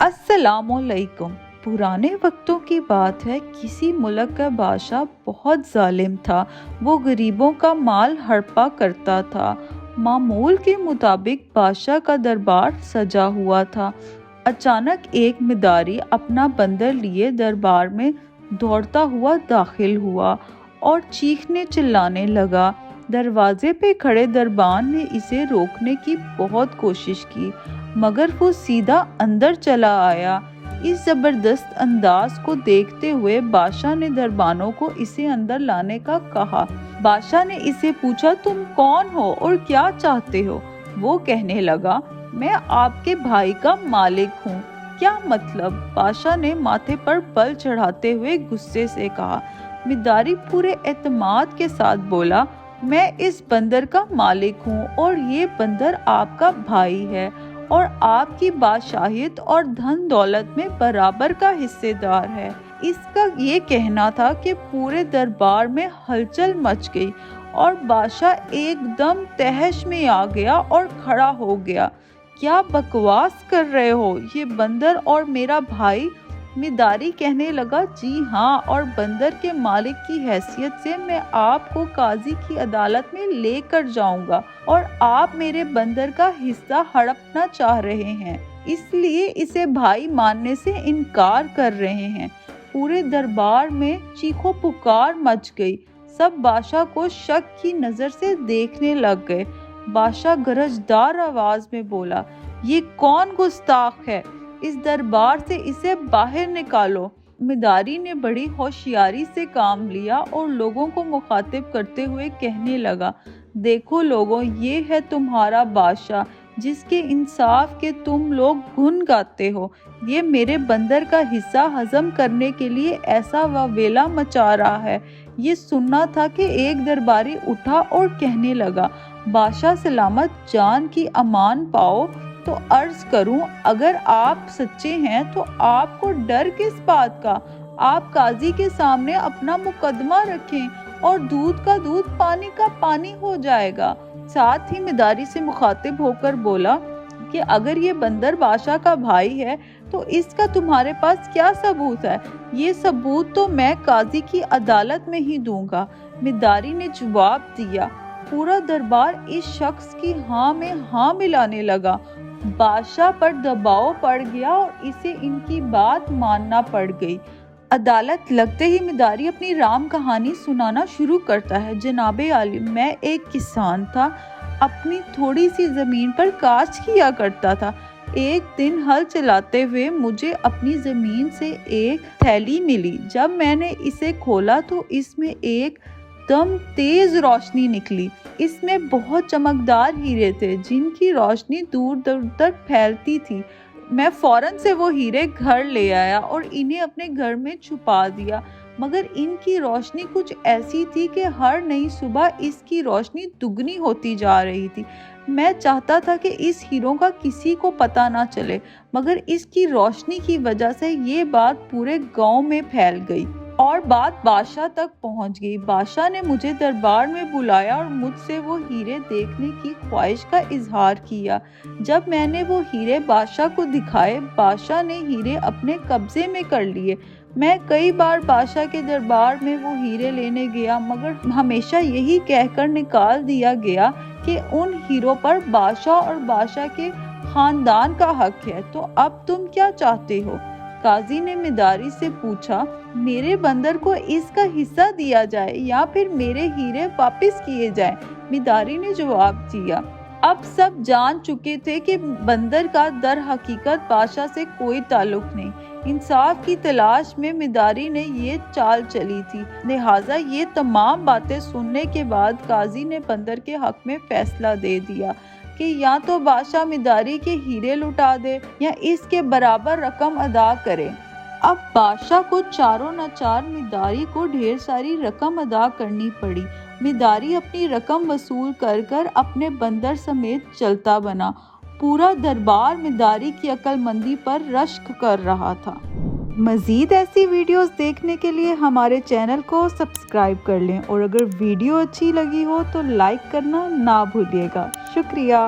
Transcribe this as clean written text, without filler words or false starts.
अस्सलामुअलैकुम। पुराने वक्तों की बात है, किसी मुल्क का बादशाह बहुत जालिम था। वो गरीबों का माल हड़पा करता था। मामूल के मुताबिक बादशाह का दरबार सजा हुआ था। अचानक एक मिदारी अपना बंदर लिए दरबार में दौड़ता हुआ दाखिल हुआ और चीखने चिल्लाने लगा। दरवाजे पे खड़े दरबान ने इसे रोकने की बहुत कोशिश की, मगर वो सीधा अंदर चला आया। इस जबरदस्त अंदाज को देखते हुए बादशाह ने दरबानों को इसे अंदर लाने का कहा। बादशाह ने इसे पूछा, तुम कौन हो और क्या चाहते हो? वो कहने लगा, मैं आपके भाई का मालिक हूँ। क्या मतलब? बादशाह ने माथे पर बल चढ़ाते हुए गुस्से से कहा। मिदारी पूरे एतमाद के साथ बोला, मैं इस बंदर का मालिक हूँ और ये बंदर आपका भाई है और आपकी बादशाहियत और धन दौलत में बराबर का हिस्सेदार है। इसका ये कहना था कि पूरे दरबार में हलचल मच गई और बादशाह एकदम तहश में आ गया और खड़ा हो गया। क्या बकवास कर रहे हो? ये बंदर और मेरा भाई? मिदारी कहने लगा, जी हाँ, और बंदर के मालिक की हैसियत से मैं आपको काजी की अदालत में लेकर जाऊंगा और आप मेरे बंदर का हिस्सा हड़पना चाह रहे हैं, इसलिए इसे भाई मानने से इनकार कर रहे हैं। पूरे दरबार में चीखो पुकार मच गई। सब बादशाह को शक की नजर से देखने लग गए। बादशाह गरजदार आवाज में बोला, ये कौन गुस्ताख है? इस दरबार से इसे बाहर निकालो। मिदारी ने बड़ी होशियारी से काम लिया और लोगों को मुखातिब करते हुए कहने लगा, देखो लोगों, ये है तुम्हारा बादशाह जिसके इंसाफ के तुम लोग गुन गाते हो। ये मेरे बंदर का हिस्सा हजम करने के लिए ऐसा वावेला मचा रहा है। ये सुनना था कि एक दरबारी उठा और कहने लगा, बादशाह सलामत जान की अमान पाओ। तो अर्ज करूं, अगर आप सच्चे हैं तो आपको डर किस बात का? आप काजी के सामने अपना मुकदमा रखें और दूध का दूध पानी का पानी हो जाएगा। साथ ही मिदारी से मुखातिब होकर बोला कि अगर ये बंदर बादशाह का भाई है तो इसका तुम्हारे पास क्या सबूत है? ये सबूत तो मैं काजी की अदालत में ही दूंगा। मिदारी ने जवाब दिया। पूरा दरबार इस शख्स की हाँ में हाँ मिलाने लगा। बादशाह पर दबाव पड़ गया और इसे इनकी बात मानना पड़ गई। अदालत लगते ही मिदारी अपनी राम कहानी सुनाना शुरू करता है। जनाबे आली, मैं एक किसान था, अपनी थोड़ी सी जमीन पर काश्त किया करता था। एक दिन हल चलाते हुए मुझे अपनी जमीन से एक थैली मिली। जब मैंने इसे खोला तो इसमें एक दम तेज रोशनी निकली। इसमें बहुत चमकदार हीरे थे जिनकी रोशनी दूर दूर तक फैलती थी। मैं फौरन से वो हीरे घर ले आया और इन्हें अपने घर में छुपा दिया, मगर इनकी रोशनी कुछ ऐसी थी कि हर नई सुबह इसकी रोशनी दुगनी होती जा रही थी। मैं चाहता था कि इस हीरों का किसी को पता ना चले, मगर इसकी रोशनी की वजह से ये बात पूरे गांव में फैल गई और बात बादशाह तक पहुंच गई। बादशाह ने मुझे दरबार में बुलाया और मुझसे वो हीरे देखने की ख्वाहिश का इजहार किया। जब मैंने वो हीरे बादशाह को दिखाए, बादशाह ने हीरे अपने कब्जे में कर लिए। मैं कई बार बादशाह के दरबार में वो हीरे लेने गया, मगर हमेशा यही कहकर निकाल दिया गया कि उन हीरों पर बादशाह और बादशाह के खानदान का हक है। तो अब तुम क्या चाहते हो? काजी ने मिदारी से पूछा, मेरे बंदर को इसका हिस्सा दिया जाए या फिर मेरे हीरे वापस किए जाएं? मिदारी ने जवाब दिया। अब सब जान चुके थे कि बंदर का दर हकीकत बादशाह से कोई ताल्लुक नहीं। इंसाफ की तलाश में मिदारी ने ये चाल चली थी। लिहाजा ये तमाम बातें सुनने के बाद काजी ने बंदर के हक में फैसला दे दिया कि या तो बादशाह मिदारी के हीरे लुटा दे या इसके बराबर रकम अदा करे। अब बादशाह को चारों नाचार मिदारी को ढेर सारी रकम अदा करनी पड़ी। मिदारी अपनी रकम वसूल कर कर अपने बंदर समेत चलता बना। पूरा दरबार मिदारी की अक्लमंदी पर रश्क कर रहा था। मज़ीद ऐसी वीडियोस देखने के लिए हमारे चैनल को सब्सक्राइब कर लें और अगर वीडियो अच्छी लगी हो तो लाइक करना ना भूलिएगा। शुक्रिया।